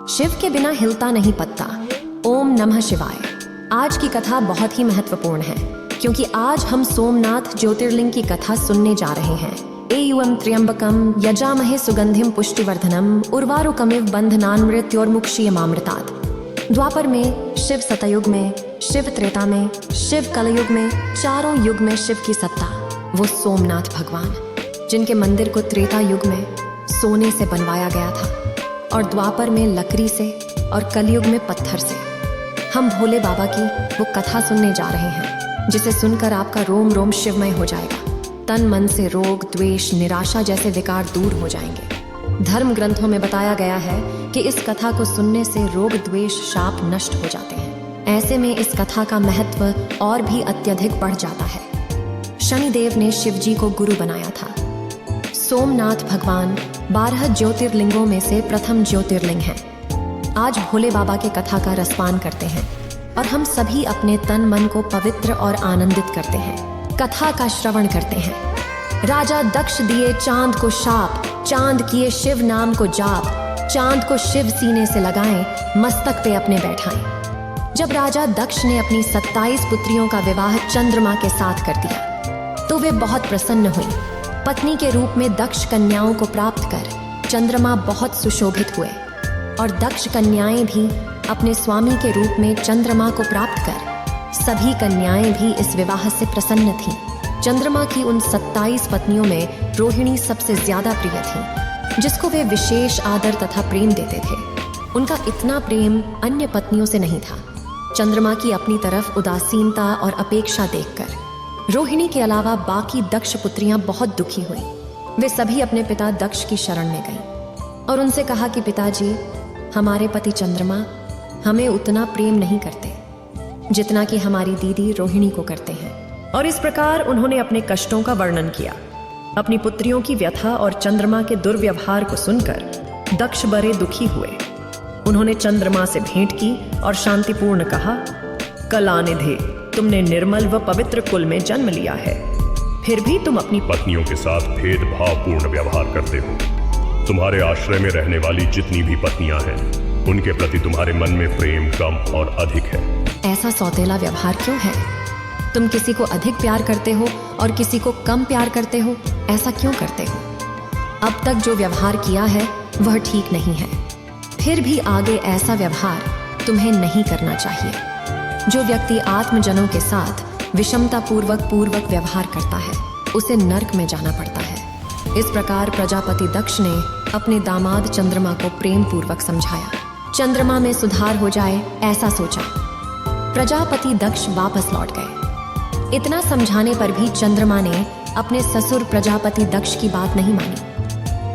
शिव के बिना हिलता नहीं पत्ता। ओम नमः शिवाय। आज की कथा बहुत ही महत्वपूर्ण है क्योंकि आज हम सोमनाथ ज्योतिर्लिंग की कथा सुनने जा रहे हैं। एयुम त्र्यंबकम यजामहे सुगंधिम पुष्टिवर्धनम उर्वारुकमिव बंधनान्मृत्योर्मुक्षीयमामृतात्। द्वापर में शिव, सतयुग में शिव, त्रेता में शिव, कलयुग में चारों युग में शिव की सत्ता। वो सोमनाथ भगवान जिनके मंदिर को त्रेता युग में सोने से बनवाया गया था और द्वापर में लकड़ी से और कलयुग में पत्थर से। हम भोले बाबा की वो कथा सुनने जा रहे हैं जिसे सुनकर आपका रोम रोम शिवमय हो जाएगा। तन मन से रोग, द्वेष, निराशा जैसे विकार दूर हो जाएंगे। धर्म ग्रंथों में बताया गया है कि इस कथा को सुनने से रोग, द्वेष, शाप नष्ट हो जाते हैं। ऐसे में इस कथा का महत्व और भी अत्यधिक बढ़ जाता है। शनिदेव ने शिव जी को गुरु बनाया था। सोमनाथ भगवान 12 ज्योतिर्लिंगों में से प्रथम ज्योतिर्लिंग हैं। आज भोले बाबा के कथा का रसपान करते हैं और हम सभी अपने तन मन को पवित्र और आनंदित करते हैं। कथा का श्रवण करते हैं। राजा दक्ष दिए चांद को शाप, चांद किए शिव नाम को जाप, चांद को शिव सीने से लगाएं, मस्तक पे अपने बैठाएं। जब राजा दक्ष ने अपनी 27 पुत्रियों का विवाह चंद्रमा के साथ कर दिया तो वे बहुत प्रसन्न हुई। पत्नी के रूप में दक्ष कन्याओं को प्राप्त कर चंद्रमा बहुत सुशोभित हुए और दक्ष कन्याएं भी अपने स्वामी के रूप में चंद्रमा को प्राप्त कर सभी कन्याएं भी इस विवाह से प्रसन्न थीं। चंद्रमा की उन 27 पत्नियों में रोहिणी सबसे ज्यादा प्रिय थी, जिसको वे विशेष आदर तथा प्रेम देते थे। उनका इतना प्रेम अन्य पत्नियों से नहीं था। चंद्रमा की अपनी तरफ उदासीनता और अपेक्षा देखकर रोहिणी के अलावा बाकी दक्ष पुत्रियां बहुत दुखी हुई। वे सभी अपने पिता दक्ष की शरण में गईं और उनसे कहा कि पिताजी, हमारे पति चंद्रमा हमें उतना प्रेम नहीं करते जितना कि हमारी दीदी रोहिणी को करते हैं। और इस प्रकार उन्होंने अपने कष्टों का वर्णन किया, अपनी पुत्रियों की व्यथा और चंद्रमा के दुर्व्यवहार को सुनकर दक्ष बड़े दुखी हुए। उन्होंने चंद्रमा से भेंट की और शांतिपूर्ण कहा, कलानिधे, तुमने निर्मल व पवित्र कुल में जन्म लिया है, फिर भी तुम अपनी पत्नियों के साथ भेदभावपूर्ण व्यवहार करते हो। तुम्हारे आश्रय में रहने वाली जितनी भी पत्नियां हैं, उनके प्रति तुम्हारे मन में प्रेम कम और अधिक है। ऐसा सौतेला व्यवहार क्यों है? तुम किसी को अधिक प्यार करते हो और किसी को कम प्यार करते हो। ऐसा क्यों करते हो? अब तक जो व्यवहार किया है वह ठीक नहीं है, फिर भी आगे ऐसा व्यवहार तुम्हें नहीं करना चाहिए। जो व्यक्ति आत्मजनों के साथ विषमता पूर्वक व्यवहार करता है उसे नरक में जाना पड़ता है। इस प्रकार प्रजापति दक्ष ने अपने दामाद चंद्रमा को प्रेम पूर्वक समझाया। चंद्रमा में सुधार हो जाए ऐसा सोचा। प्रजापति दक्ष वापस लौट गए। इतना समझाने पर भी चंद्रमा ने अपने ससुर प्रजापति दक्ष की बात नहीं मानी।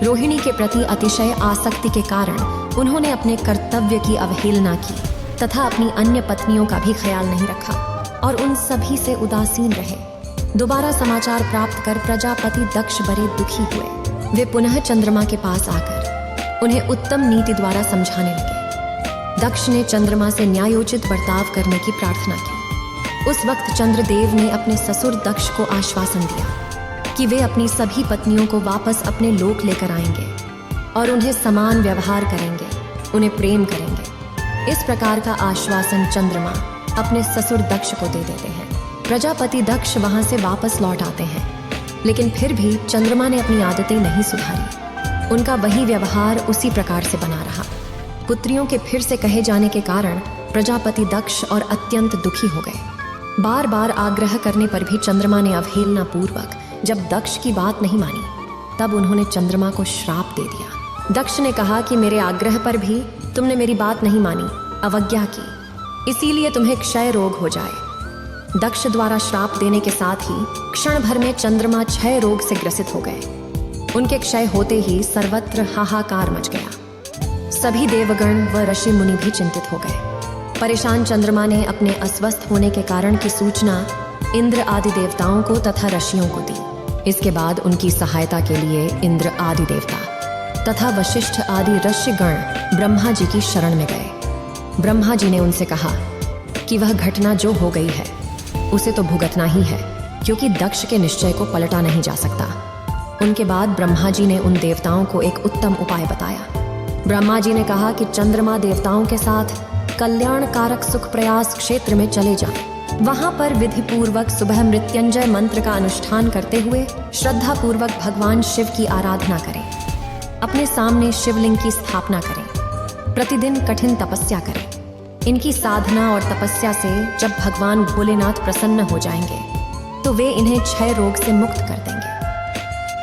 रोहिणी के प्रति अतिशय आसक्ति के कारण उन्होंने अपने कर्तव्य की अवहेलना की तथा अपनी अन्य पत्नियों का भी ख्याल नहीं रखा और उन सभी से उदासीन रहे। दोबारा समाचार प्राप्त कर प्रजापति दक्ष बड़े दुखी हुए। वे पुनः चंद्रमा के पास आकर उन्हें उत्तम नीति द्वारा समझाने लगे। दक्ष ने चंद्रमा से न्यायोचित बर्ताव करने की प्रार्थना की। उस वक्त चंद्रदेव ने अपने ससुर दक्ष को आश्वासन दिया कि वे अपनी सभी पत्नियों को वापस अपने लोक लेकर आएंगे और उन्हें समान व्यवहार करेंगे, उन्हें प्रेम करेंगे। इस प्रकार का आश्वासन चंद्रमा अपने ससुर दक्ष को दे देते हैं। प्रजापति दक्ष वहां से वापस लौट आते हैं, लेकिन फिर भी चंद्रमा ने अपनी आदतें नहीं सुधारी। उनका वही व्यवहार उसी प्रकार से बना रहा। पुत्रियों के फिर से कहे जाने के कारण प्रजापति दक्ष और अत्यंत दुखी हो गए। बार बार आग्रह करने पर भी चंद्रमा ने अवहेलना पूर्वक जब दक्ष की बात नहीं मानी, तब उन्होंने चंद्रमा को श्राप दे दिया। दक्ष ने कहा कि मेरे आग्रह पर भी तुमने मेरी बात नहीं मानी, अवज्ञा की, इसीलिए तुम्हें क्षय रोग हो जाए। दक्ष द्वारा श्राप देने के साथ ही क्षण भर में चंद्रमा क्षय रोग से ग्रसित हो गए। उनके क्षय होते ही सर्वत्र हाहाकार मच गया। सभी देवगण व ऋषि मुनि भी चिंतित हो गए। परेशान चंद्रमा ने अपने अस्वस्थ होने के कारण की सूचना इंद्र आदि देवताओं को तथा ऋषियों को दी। इसके बाद उनकी सहायता के लिए इंद्र आदि देवता तथा वशिष्ठ आदि ऋषिगण ब्रह्मा जी की शरण में गए। ब्रह्मा जी ने उनसे कहा कि वह घटना जो हो गई है उसे तो भुगतना ही है, क्योंकि दक्ष के निश्चय को पलटा नहीं जा सकता। उनके बाद ब्रह्मा जी ने उन देवताओं को एक उत्तम उपाय बताया। ब्रह्मा जी ने कहा कि चंद्रमा देवताओं के साथ कल्याणकारक सुख प्रयास क्षेत्र में चले जाएं। वहां पर विधि पूर्वक सुबह मृत्युंजय मंत्र का अनुष्ठान करते हुए श्रद्धा पूर्वक भगवान शिव की आराधना करें। अपने सामने शिवलिंग की स्थापना करें। प्रतिदिन कठिन तपस्या करें। इनकी साधना और तपस्या से जब भगवान भोलेनाथ प्रसन्न हो जाएंगे तो वे इन्हें क्षय रोग से मुक्त कर देंगे।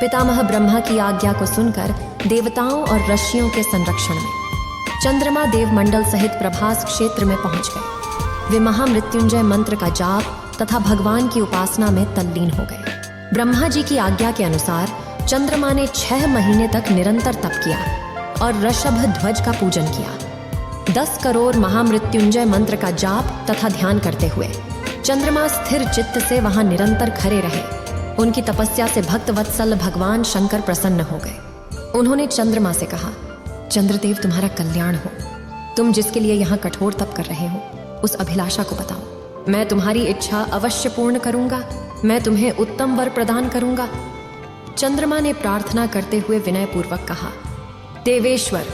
पितामह ब्रह्मा की आज्ञा को सुनकर देवताओं और ऋषियों के संरक्षण में चंद्रमा देव मंडल सहित प्रभास क्षेत्र में पहुंच गए। वे महामृत्युंजय मंत्र का जाप तथा भगवान की उपासना में तल्लीन हो गए। ब्रह्मा जी की आज्ञा के अनुसार चंद्रमा ने 6 महीने तक निरंतर तप किया और ऋषभ ध्वज का पूजन किया। 10 करोड़ महामृत्युंजय मंत्र का जाप तथा ध्यान करते हुए चंद्रमा स्थिर चित्त से वहां निरंतर खड़े रहे। उनकी तपस्या से भक्त वत्सल भगवान शंकर प्रसन्न हो गए। उन्होंने चंद्रमा से कहा, चंद्रदेव तुम्हारा कल्याण हो। तुम जिसके लिए यहाँ कठोर तप कर रहे हो उस अभिलाषा को बताओ। मैं तुम्हारी इच्छा अवश्य पूर्ण करूंगा। मैं तुम्हें उत्तम वर प्रदान करूंगा। चंद्रमा ने प्रार्थना करते हुए विनयपूर्वक कहा, देवेश्वर,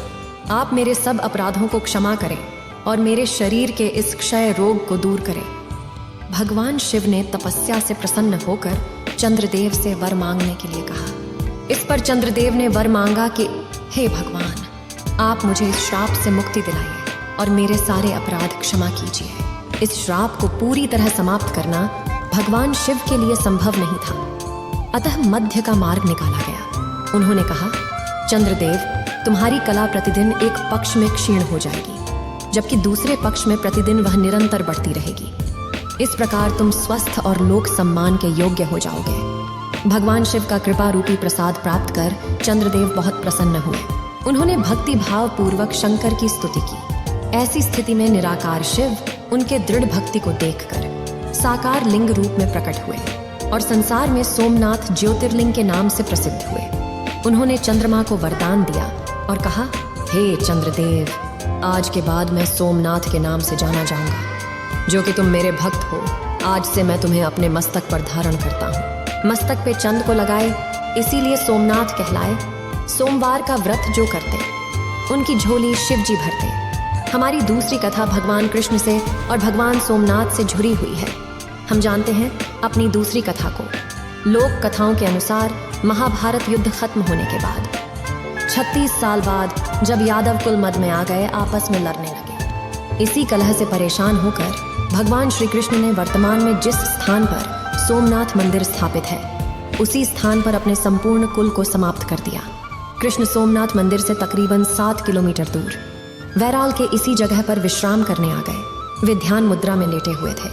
आप मेरे सब अपराधों को क्षमा करें और मेरे शरीर के इस क्षय रोग को दूर करें। भगवान शिव ने तपस्या से प्रसन्न होकर चंद्रदेव से वर मांगने के लिए कहा। इस पर चंद्रदेव ने वर मांगा कि हे भगवान, आप मुझे इस श्राप से मुक्ति दिलाइए और मेरे सारे अपराध क्षमा कीजिए। इस श्राप को पूरी तरह समाप्त करना भगवान शिव के लिए संभव नहीं था, अतः मध्य का मार्ग निकाला गया। उन्होंने कहा, चंद्रदेव, तुम्हारी कला प्रतिदिन एक पक्ष में क्षीण हो जाएगी, जबकि दूसरे पक्ष में प्रतिदिन वह निरंतर बढ़ती रहेगी। इस प्रकार तुम स्वस्थ और लोक सम्मान के योग्य हो जाओगे। भगवान शिव का कृपा रूपी प्रसाद प्राप्त कर चंद्रदेव बहुत प्रसन्न हुए। उन्होंने भक्ति भाव पूर्वक शंकर की स्तुति की। ऐसी स्थिति में निराकार शिव उनके दृढ़ भक्ति को देखकर साकार लिंग रूप में प्रकट हुए और संसार में सोमनाथ ज्योतिर्लिंग के नाम से प्रसिद्ध हुए। उन्होंने चंद्रमा को वरदान दिया और कहा, हे चंद्रदेव, आज के बाद मैं सोमनाथ के नाम से जाना जाऊंगा। जो कि तुम मेरे भक्त हो, आज से मैं तुम्हें अपने मस्तक पर धारण करता हूँ। मस्तक पे चंद को लगाए इसीलिए सोमनाथ कहलाए। सोमवार का व्रत जो करते उनकी झोली शिव जी भरते। हमारी दूसरी कथा भगवान कृष्ण से और भगवान सोमनाथ से जुड़ी हुई है। हम जानते हैं अपनी दूसरी कथा को। लोक कथाओं के अनुसार महाभारत युद्ध खत्म होने के बाद 36 साल बाद जब यादव कुल मद में आ गए, आपस में लड़ने लगे। इसी कलह से परेशान होकर भगवान श्री कृष्ण ने वर्तमान में जिस स्थान पर सोमनाथ मंदिर स्थापित है उसी स्थान पर अपने संपूर्ण कुल को समाप्त कर दिया। कृष्ण सोमनाथ मंदिर से तकरीबन 7 किलोमीटर दूर वैराल के इसी जगह पर विश्राम करने आ गए। वे ध्यान मुद्रा में लेटे हुए थे।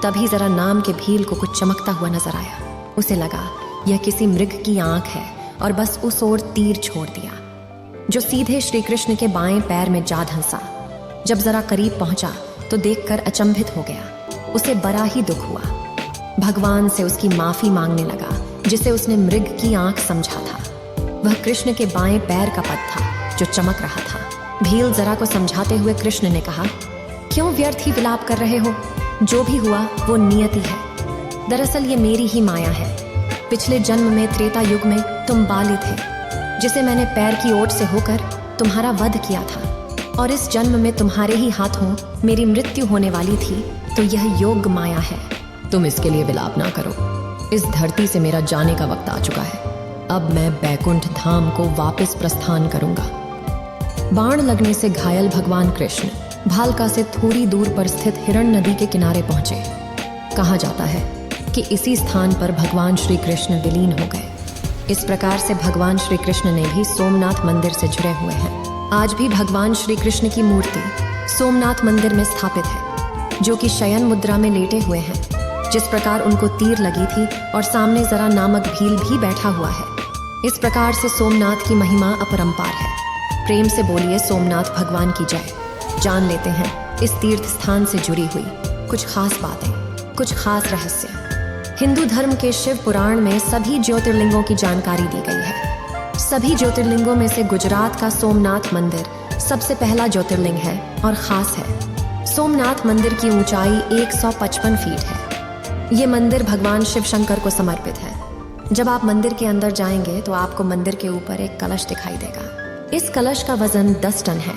तभी जरा नाम के भील को कुछ चमकता हुआ नजर आया। उसे लगा यह किसी मृग की आंख है और बस उस ओर तीर छोड़ दिया, जो सीधे श्री कृष्ण के बाएं पैर में जा धंसा। जब जरा करीब पहुंचा तो देखकर अचंभित हो गया। उसे बड़ा ही दुख हुआ। भगवान से उसकी माफी मांगने लगा, जिसे उसने मृग की आंख समझा था। वह कृष्ण के बाएं पैर का पद था जो चमक रहा था। भील जरा को समझाते हुए कृष्ण ने कहा, क्यों व्यर्थ ही विलाप कर रहे हो? जो भी हुआ वो नियति है। दरअसल ये मेरी ही माया है। पिछले जन्म में त्रेता युग में तुम बाली थे, जिसे मैंने पैर की ओट से होकर तुम्हारा वध किया था, और इस जन्म में तुम्हारे ही हाथों मेरी मृत्यु होने वाली थी। तो यह योग माया है। तुम इसके लिए विलाप ना करो। इस धरती से मेरा जाने का वक्त आ चुका है। अब मैं बैकुंठ धाम को वापस प्रस्थान करूंगा। बाण लगने से घायल भगवान कृष्ण भालका से थोड़ी दूर पर स्थित हिरण नदी के किनारे पहुंचे। कहा जाता है कि इसी स्थान पर भगवान श्री कृष्ण विलीन हो गए। इस प्रकार से भगवान श्री कृष्ण ने भी सोमनाथ मंदिर से जुड़े हुए हैं। आज भी भगवान श्री कृष्ण की मूर्ति सोमनाथ मंदिर में स्थापित है, जो कि शयन मुद्रा में लेटे हुए हैं। जिस प्रकार उनको तीर लगी थी और सामने जरा नामक भील भी बैठा हुआ है। इस प्रकार से सोमनाथ की महिमा अपरंपार है। प्रेम से बोलिए सोमनाथ भगवान की जय। जान लेते हैं इस तीर्थ स्थान से जुड़ी हुई कुछ खास बातें, कुछ खास रहस्य। हिंदू धर्म के शिव पुराण में सभी ज्योतिर्लिंगों की जानकारी दी गई है। सभी ज्योतिर्लिंगों में से गुजरात का सोमनाथ मंदिर सबसे पहला ज्योतिर्लिंग है और खास है। सोमनाथ मंदिर की ऊंचाई 155 फीट है। ये मंदिर भगवान शिव शंकर को समर्पित है। जब आप मंदिर के अंदर जाएंगे तो आपको मंदिर के ऊपर एक कलश दिखाई देगा। इस कलश का वजन 10 टन है।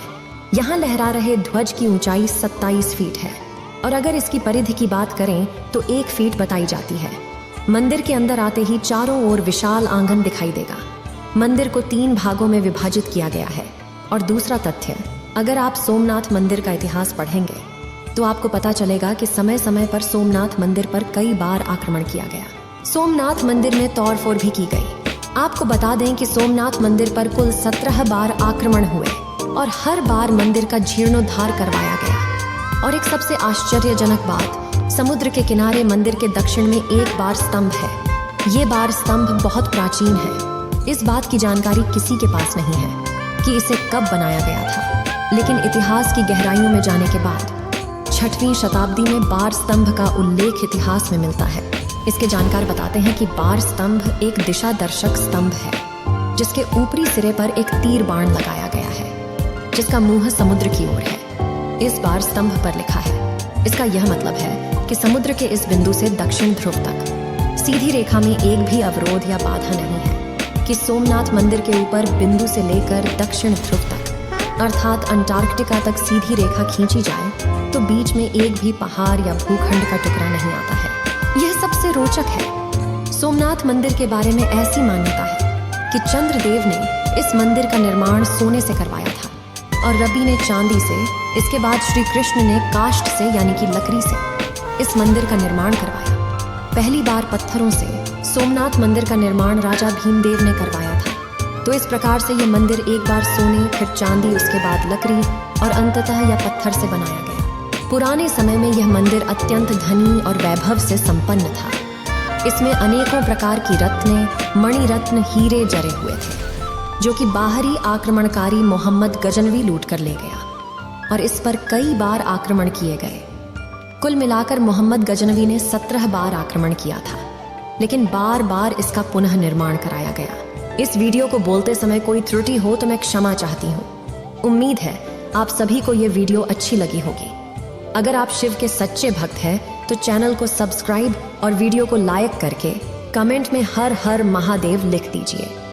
यहाँ लहरा रहे ध्वज की ऊंचाई 27 फीट है और अगर इसकी परिधि की बात करें तो 1 फीट बताई जाती है। मंदिर के अंदर आते ही चारों ओर विशाल आंगन दिखाई देगा। मंदिर को 3 भागों में विभाजित किया गया है। और दूसरा तथ्य, अगर आप सोमनाथ मंदिर का इतिहास पढ़ेंगे तो आपको पता चलेगा कि समय समय पर सोमनाथ मंदिर पर कई बार आक्रमण किया गया। सोमनाथ मंदिर में तोड़फोड़ भी की गई। आपको बता दें कि सोमनाथ मंदिर पर कुल 17 बार आक्रमण हुए और हर बार मंदिर का जीर्णोद्धार करवाया गया। और एक सबसे आश्चर्यजनक बात, समुद्र के किनारे मंदिर के दक्षिण में एक बार स्तंभ है। ये बार स्तंभ बहुत प्राचीन है। इस बात की जानकारी किसी के पास नहीं है कि इसे कब बनाया गया था, लेकिन इतिहास की गहराइयों में जाने के बाद 6वीं शताब्दी में बार स्तंभ का उल्लेख इतिहास में मिलता है। इसके जानकार बताते हैं कि बार स्तंभ एक दिशा दर्शक स्तंभ है जिसके ऊपरी सिरे पर एक तीर बाण लगाया गया है जिसका मुंह समुद्र की ओर है। इस बार स्तंभ पर लिखा है, इसका यह मतलब है कि समुद्र के इस बिंदु से दक्षिण ध्रुव तक सीधी रेखा में एक भी अवरोध या बाधा नहीं है कि सोमनाथ मंदिर के ऊपर बिंदु से लेकर दक्षिण ध्रुव तक अर्थात अंटार्कटिका तक सीधी रेखा खींची जाए तो बीच में एक भी पहाड़ या भूखंड का टुकड़ा नहीं आता है। यह सबसे रोचक है। सोमनाथ मंदिर के बारे में ऐसी मान्यता है कि चंद्रदेव ने इस मंदिर का निर्माण सोने से करवाया था और रवि ने चांदी से, इसके बाद श्री कृष्ण ने काष्ठ से यानी कि लकड़ी से इस मंदिर का निर्माण करवाया। पहली बार पत्थरों से सोमनाथ मंदिर का निर्माण राजा भीमदेव ने करवाया था। तो इस प्रकार से यह मंदिर एक बार सोने, फिर चांदी, उसके बाद लकड़ी और अंततः यह पत्थर से बनाया गया। पुराने समय में यह मंदिर अत्यंत धनी और वैभव से संपन्न था। इसमें अनेकों प्रकार की रत्ने, मणिरत्न, हीरे जड़े हुए थे जो कि बाहरी आक्रमणकारी मोहम्मद गजनवी लूट कर ले गया और इस पर कई बार आक्रमण किए गए। कुल मिलाकर मोहम्मद गजनवी ने 17 बार आक्रमण किया था, लेकिन बार बार इसका पुनः निर्माण कराया गया। इस वीडियो को बोलते समय कोई त्रुटि हो तो मैं क्षमा चाहती हूँ। उम्मीद है आप सभी को ये वीडियो अच्छी लगी होगी। अगर आप शिव के सच्चे भक्त हैं तो चैनल को सब्सक्राइब और वीडियो को लाइक करके कमेंट में हर हर महादेव लिख दीजिए।